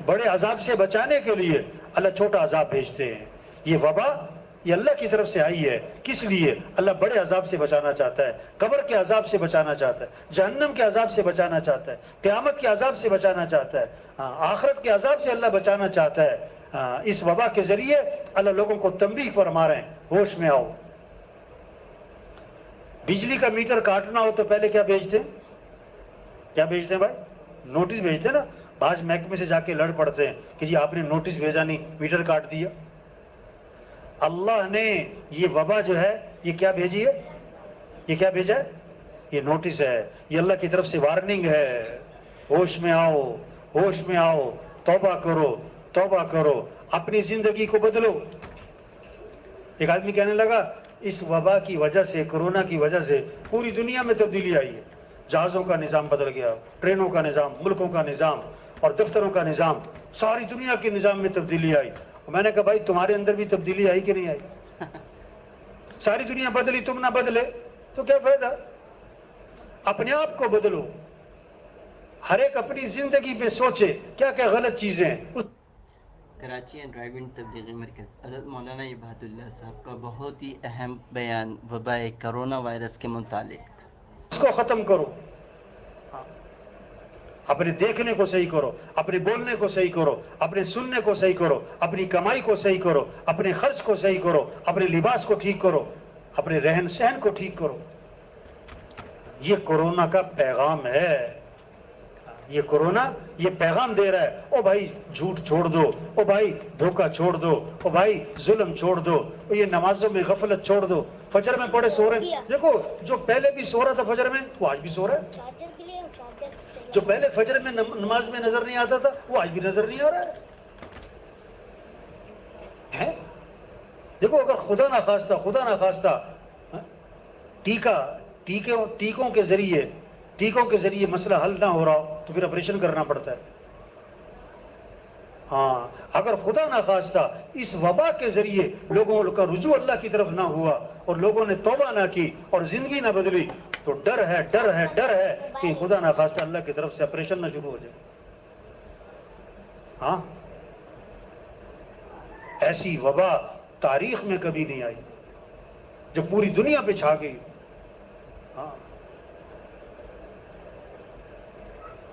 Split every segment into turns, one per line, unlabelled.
بڑے عذاب سے بچانے کے لیے اللہ چھوٹا عذاب بھیجتے ہیں. یہ وبا یہ اللہ کی طرف سے آئی ہے. کس لیے؟ اللہ بڑے عذاب سے بچانا چاہتا ہے, قبر کے عذاب سے بچانا چاہتا ہے, جہنم کے عذاب سے بچانا چاہتا ہے, قیامت کے عذاب سے بچانا چاہتا ہے, آخرت کے عذاب سے اللہ بچانا چاہتا ہے. اس وبا کے ذریعے اللہ لوگوں کو تنبیہ فرما رہے ہیں, ہوش میں آؤ. بجلی کا میٹر کاٹنا ہو تو پہلے کیا بھیجتے ہیں؟ کیا بھیجتے ہیں بھائی؟ نوٹس بھیجتے ہیں نا. بعض محکمے سے جا کے لڑ پڑتے ہیں کہ جی آپ نے نوٹس بھیجا نہیں, میٹر کاٹ دیا. اللہ نے یہ وبا جو ہے یہ کیا بھیجی ہے؟ یہ کیا بھیجا ہے؟ یہ نوٹس ہے. یہ اللہ کی طرف سے وارننگ ہے. ہوش میں آؤ, ہوش میں آؤ, توبہ کرو, توبہ کرو, اپنی زندگی کو بدلو. ایک آدمی کہنے لگا اس وبا کی وجہ سے, کرونا کی وجہ سے پوری دنیا میں تبدیلی آئی ہے. جہازوں کا نظام بدل گیا, ٹرینوں کا نظام, ملکوں کا نظام اور دفتروں کا نظام, ساری دنیا کے نظام میں تبدیلی آئی. میں نے کہا بھائی تمہارے اندر بھی تبدیلی آئی کہ نہیں آئی؟ ساری دنیا بدلی, تم نہ بدلے تو کیا فائدہ؟ اپنے آپ کو بدلو. ہر ایک اپنی زندگی پہ سوچے کیا کیا غلط چیزیں ہیں.
کراچی اینڈ ڈرائیونگ تبلیغی مرکز. حضرت مولانا عبادت اللہ صاحب کا بہت ہی اہم بیان وبا کرونا وائرس کے متعلق.
اس کو ختم کرو, اپنے دیکھنے کو صحیح کرو, اپنے بولنے کو صحیح کرو, اپنے سننے کو صحیح کرو, اپنی کمائی کو صحیح کرو, اپنے خرچ کو صحیح کرو, اپنے لباس کو ٹھیک کرو, اپنے رہن سہن کو ٹھیک کرو. یہ کورونا کا پیغام ہے. یہ کورونا یہ پیغام دے رہا ہے, او بھائی جھوٹ چھوڑ دو, او بھائی دھوکہ چھوڑ دو, او بھائی ظلم چھوڑ دو, او یہ نمازوں میں غفلت چھوڑ دو. فجر میں پڑے سو رہے ہیں, دیکھو جو پہلے بھی سو رہا تھا فجر میں وہ آج بھی سو رہا ہے. جو پہلے فجر میں نماز میں نظر نہیں آتا تھا وہ آج بھی نظر نہیں آ رہا ہے. دیکھو اگر خدا نہ خواستہ ٹیکوں کے ذریعے مسئلہ حل نہ ہو رہا ہو تو پھر آپریشن کرنا پڑتا ہے. ہاں, اگر خدا نہ خواستہ اس وبا کے ذریعے لوگوں کا رجوع اللہ کی طرف نہ ہوا اور لوگوں نے توبہ نہ کی اور زندگی نہ بدلی تو ڈر ہے کہ خدا نہ خواستہ اللہ کی طرف سے آپریشن نہ شروع ہو جائے. ہاں, ایسی وبا تاریخ میں کبھی نہیں آئی جو پوری دنیا پہ چھا گئی. ہاں,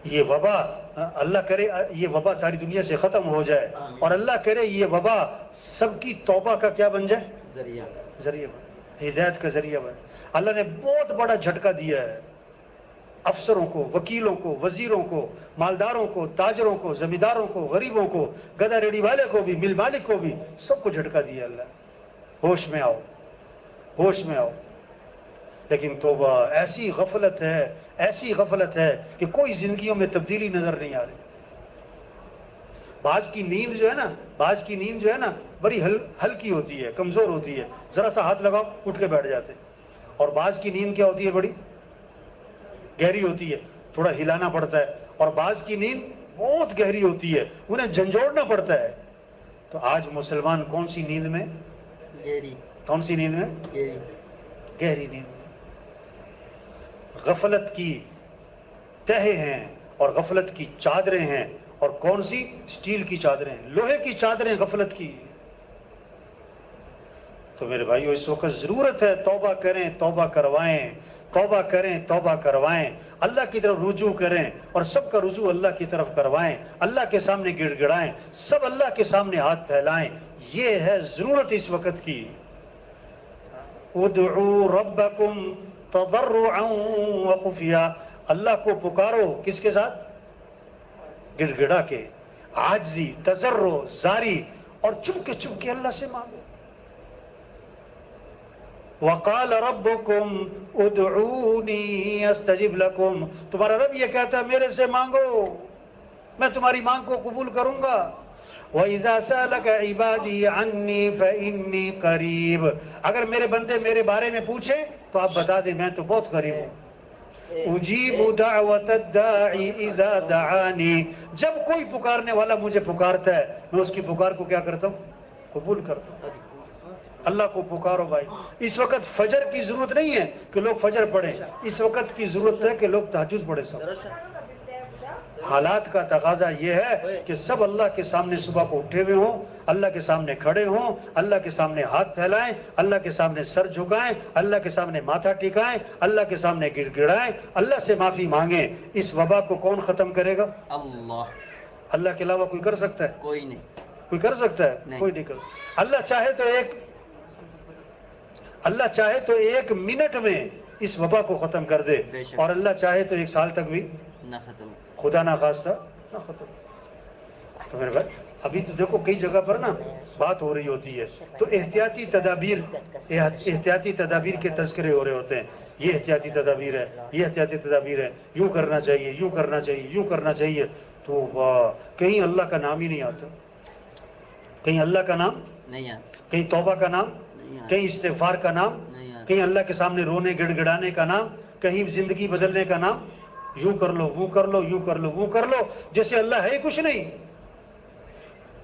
یہ وبا اللہ کرے یہ وبا ساری دنیا سے ختم ہو جائے, اور اللہ کرے یہ وبا سب کی توبہ کا کیا بن جائے؟ ذریعہ بن, ہدایت کا ذریعہ بن. اللہ نے بہت بڑا جھٹکا دیا ہے افسروں کو, وکیلوں کو, وزیروں کو, مالداروں کو, تاجروں کو, زمینداروں کو, غریبوں کو, گدا ریڑھی والے کو بھی, مل مالک کو بھی, سب کو جھٹکا دیا اللہ. ہوش میں آؤ, ہوش میں آؤ. لیکن توبہ ایسی غفلت ہے کہ کوئی زندگیوں میں تبدیلی نظر نہیں آ رہی. بعض کی نیند جو ہے نا بڑی ہلکی ہوتی ہے, کمزور ہوتی ہے, ذرا سا ہاتھ لگاؤ اٹھ کے بیٹھ جاتے. اور بعض کی نیند کیا ہوتی ہے؟ بڑی گہری ہوتی ہے, تھوڑا ہلانا پڑتا ہے. اور بعض کی نیند بہت گہری ہوتی ہے, انہیں جھنجھوڑنا پڑتا ہے. تو آج مسلمان کون سی نیند میں؟ کون سی نیند میں؟ گہری نیند. غفلت کی تہے ہیں اور غفلت کی چادریں ہیں, اور کون سی؟ اسٹیل کی چادریں, لوہے کی چادریں غفلت کی. تو میرے بھائیو اس وقت ضرورت ہے توبہ کریں, توبہ کروائیں, توبہ کریں, توبہ کروائیں, اللہ کی طرف رجوع کریں اور سب کا رجوع اللہ کی طرف کروائیں, اللہ کے سامنے گڑ گڑائیں, سب اللہ کے سامنے ہاتھ پھیلائیں. یہ ہے ضرورت اس وقت کی. ادعوا ربکم تضرعا وخفیا, اللہ کو پکارو کس کے ساتھ؟ گڑ گڑا کے, عاجزی, تضرع, زاری, اور چپ کے اللہ سے مانگو. وقال ربکم ادعونی استجب لکم, تمہارا رب یہ کہتا ہے میرے سے مانگو, میں تمہاری مانگ کو قبول کروں گا. وَإِذَا سَأَلَكَ عِبَادِي عَنِّي فَإِنِّي قَرِيبٌ, اگر میرے بندے میرے بارے میں پوچھیں تو آپ بتا دیں میں تو بہت قریب ہوں. اجیب دعوت الداعی اذا دعانی, جب کوئی پکارنے والا مجھے پکارتا ہے میں اس کی پکار کو کیا کرتا ہوں؟ قبول کرتا ہوں. اللہ کو پکارو بھائی. اس وقت فجر کی ضرورت نہیں ہے کہ لوگ فجر پڑھیں, اس وقت کی ضرورت ہے کہ لوگ تہجد پڑھیں. حالات کا تقاضا یہ ہے کہ سب اللہ کے سامنے صبح کو اٹھے ہوئے ہوں، اللہ کے سامنے کھڑے ہوں، اللہ کے سامنے ہاتھ پھیلائیں، اللہ کے سامنے سر جھکائیں، اللہ کے سامنے ماتھا ٹکائیں، اللہ کے سامنے گڑ گڑائیں، اللہ سے معافی مانگیں۔ اس وبا کو کون ختم کرے گا؟
اللہ،
اللہ کے علاوہ کوئی کر سکتا ہے؟
کوئی نہیں۔
کوئی کر سکتا ہے؟
نہیں۔
کوئی نہیں کر سکتا۔ اللہ چاہے تو ایک منٹ میں اس وبا کو ختم کر دے،
بے شک۔
اور اللہ چاہے تو 1 سال تک بھی
نہ ختم۔
خدا نہ خواستہ نہ ختم۔ تو میرے بھائی ابھی تو دیکھو کئی جگہ پر نا بات ہو رہی ہوتی ہے تو احتیاطی تدابیر کے تذکرے ہو رہے ہوتے ہیں، یہ احتیاطی تدابیر ہے، یہ احتیاطی تدابیر ہے، یوں کرنا چاہیے، یوں کرنا چاہیے، یوں کرنا چاہیے، تو کہیں اللہ کا نام ہی نہیں آتا، کہیں اللہ کا نام
نہیں آتا،
کہیں توبہ کا نام،
نہیں آتا،
کہیں استغفار کا نام،
نہیں آتا۔
کہیں اللہ کے سامنے رونے گڑ گڑانے کا نام، کہیں زندگی بدلنے کا نام، یوں کر لو وہ کر لو، یوں کر لو وہ کر لو، جیسے اللہ ہے ہی کچھ نہیں،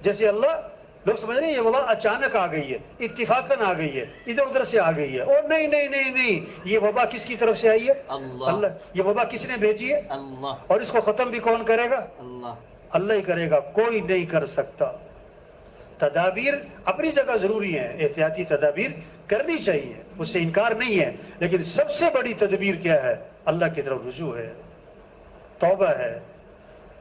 جیسے اللہ لوگ سمجھ رہے ہیں یہ وبا اچانک آ گئی ہے، اتفاقاً آ گئی ہے، ادھر ادھر سے آ گئی ہے، اور نہیں نہیں نہیں نہیں، یہ وبا کس کی طرف سے آئی ہے؟
اللہ۔
یہ وبا کس نے بھیجی ہے؟
اللہ،
اور اس کو ختم بھی کون کرے گا؟
اللہ۔
اللہ ہی کرے گا، کوئی نہیں کر سکتا۔ تدابیر اپنی جگہ ضروری ہیں، احتیاطی تدابیر کرنی چاہیے، اس سے انکار نہیں ہے، لیکن سب سے بڑی تدبیر کیا ہے؟ اللہ کی طرف رجوع ہے، توبہ ہے،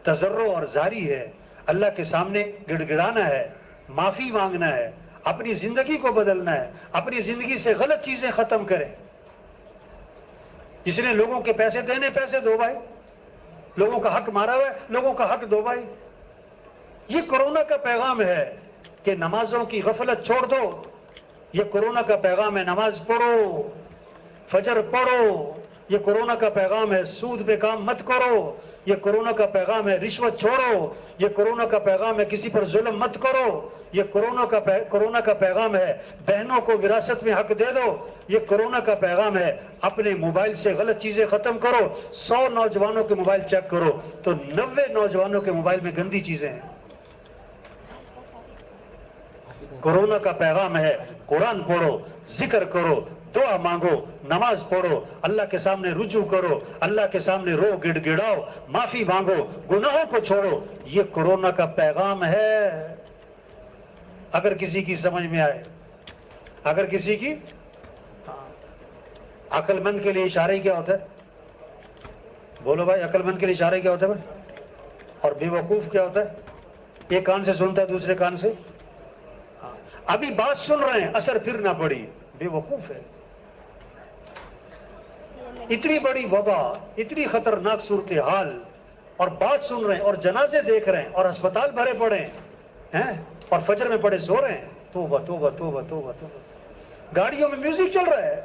تضرع اور زاری ہے، اللہ کے سامنے گڑ گڑانا ہے، معافی مانگنا ہے، اپنی زندگی کو بدلنا ہے، اپنی زندگی سے غلط چیزیں ختم کریں۔ جس نے لوگوں کے پیسے دینے، پیسے دو بھائی، لوگوں کا حق مارا ہوا ہے، لوگوں کا حق دو بھائی۔ یہ کورونا کا پیغام ہے کہ نمازوں کی غفلت چھوڑ دو، یہ کورونا کا پیغام ہے نماز پڑھو، فجر پڑھو، یہ کورونا کا پیغام ہے سود پہ کام مت کرو، یہ کورونا کا پیغام ہے رشوت چھوڑو، یہ کورونا کا پیغام ہے کسی پر ظلم مت کرو، یہ کورونا کا پیغام ہے بہنوں کو وراثت میں حق دے دو، یہ کورونا کا پیغام ہے اپنے موبائل سے غلط چیزیں ختم کرو۔ 100 نوجوانوں کے موبائل چیک کرو تو 90 نوجوانوں کے موبائل میں گندی چیزیں ہیں۔ کورونا کا پیغام ہے قرآن پڑھو، ذکر کرو، دعا مانگو، نماز پڑھو، اللہ کے سامنے رجوع کرو، اللہ کے سامنے رو گڑ گڑاؤ، معافی مانگو، گناہوں کو چھوڑو، یہ کورونا کا پیغام ہے۔ اگر کسی کی سمجھ میں آئے، اگر کسی کی، عقل مند کے لیے اشارہ ہی کیا ہوتا ہے؟ بولو بھائی، عقل مند کے لیے اشارہ ہی کیا ہوتا ہے بھائی؟ اور بے وقوف کیا ہوتا ہے؟ ایک کان سے سنتا ہے دوسرے کان سے، ابھی بات سن رہے ہیں اثر پھر نہ پڑی، بے وقوف ہے۔ اتنی بڑی وبا، اتنی خطرناک صورتحال، اور بات سن رہے ہیں اور جنازے دیکھ رہے ہیں اور ہسپتال بھرے پڑے ہیں اور فجر میں پڑے سو رہے ہیں۔ توبہ توبہ توبہ توبہ توبہ۔ گاڑیوں میں میوزک چل رہا ہے،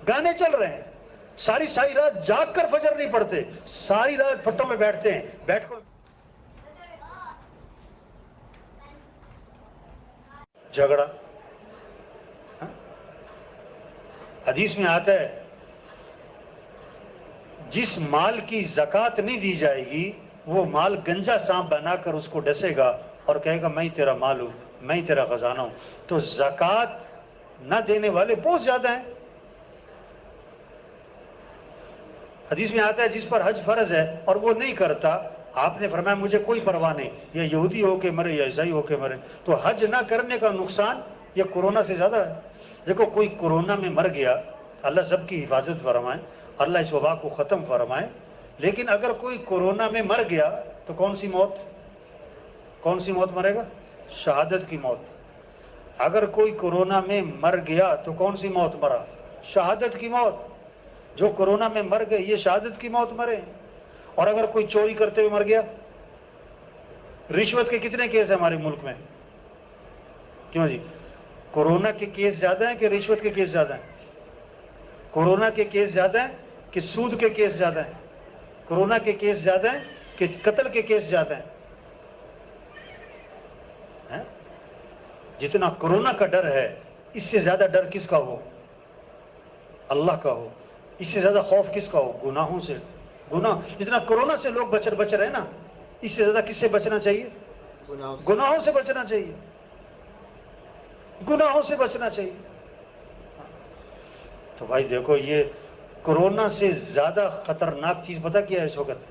گانے چل رہے ہیں، ساری رات جاگ کر فجر نہیں پڑتے، ساری رات پھٹوں میں بیٹھتے ہیں، بیٹھ کر جھگڑا۔ حدیث میں آتا ہے جس مال کی زکوٰۃ نہیں دی جائے گی وہ مال گنجا سانپ بنا کر اس کو ڈسے گا اور کہے گا میں ہی تیرا مال ہوں، میں ہی تیرا خزانہ ہوں۔ تو زکوٰۃ نہ دینے والے بہت زیادہ ہیں۔ حدیث میں آتا ہے جس پر حج فرض ہے اور وہ نہیں کرتا، آپ نے فرمایا مجھے کوئی پرواہ نہیں، یا یہودی ہو کے مرے یا عیسائی ہو کے مرے۔ تو حج نہ کرنے کا نقصان یہ کورونا سے زیادہ ہے۔ دیکھو کوئی کورونا میں مر گیا، اللہ سب کی حفاظت فرمائے، اللہ اس وبا کو ختم فرمائے، لیکن اگر کوئی کورونا میں مر گیا تو کون سی موت مرے گا؟ شہادت کی موت۔ اگر کوئی کورونا میں مر گیا تو کون سی موت مرا؟ شہادت کی موت۔ جو کورونا میں مر گئے یہ شہادت کی موت مرے۔ اور اگر کوئی چوری کرتے ہوئے مر گیا، رشوت کے کتنے کیس ہیں ہمارے ملک میں؟ کیوں جی؟ کورونا کے کیس زیادہ ہیں کہ رشوت کے کیس زیادہ ہیں؟ کورونا کے کیس زیادہ ہیں کہ سود کے کیس زیادہ ہیں؟ کورونا کے کیس زیادہ ہیں کہ قتل کے کیس زیادہ ہیں؟ جتنا کورونا کا ڈر ہے اس سے زیادہ ڈر کس کا ہو؟ اللہ کا ہو۔ اس سے زیادہ خوف کس کا ہو؟ گناہوں سے۔ گناہ جتنا کورونا سے لوگ بچ رہے ہیں نا، اس سے زیادہ کس سے بچنا چاہیے؟ گناہوں سے بچنا چاہیے، گناہوں سے بچنا چاہیے۔ تو بھائی دیکھو یہ کورونا سے زیادہ خطرناک چیز پتہ کیا ہے اس وقت؟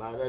12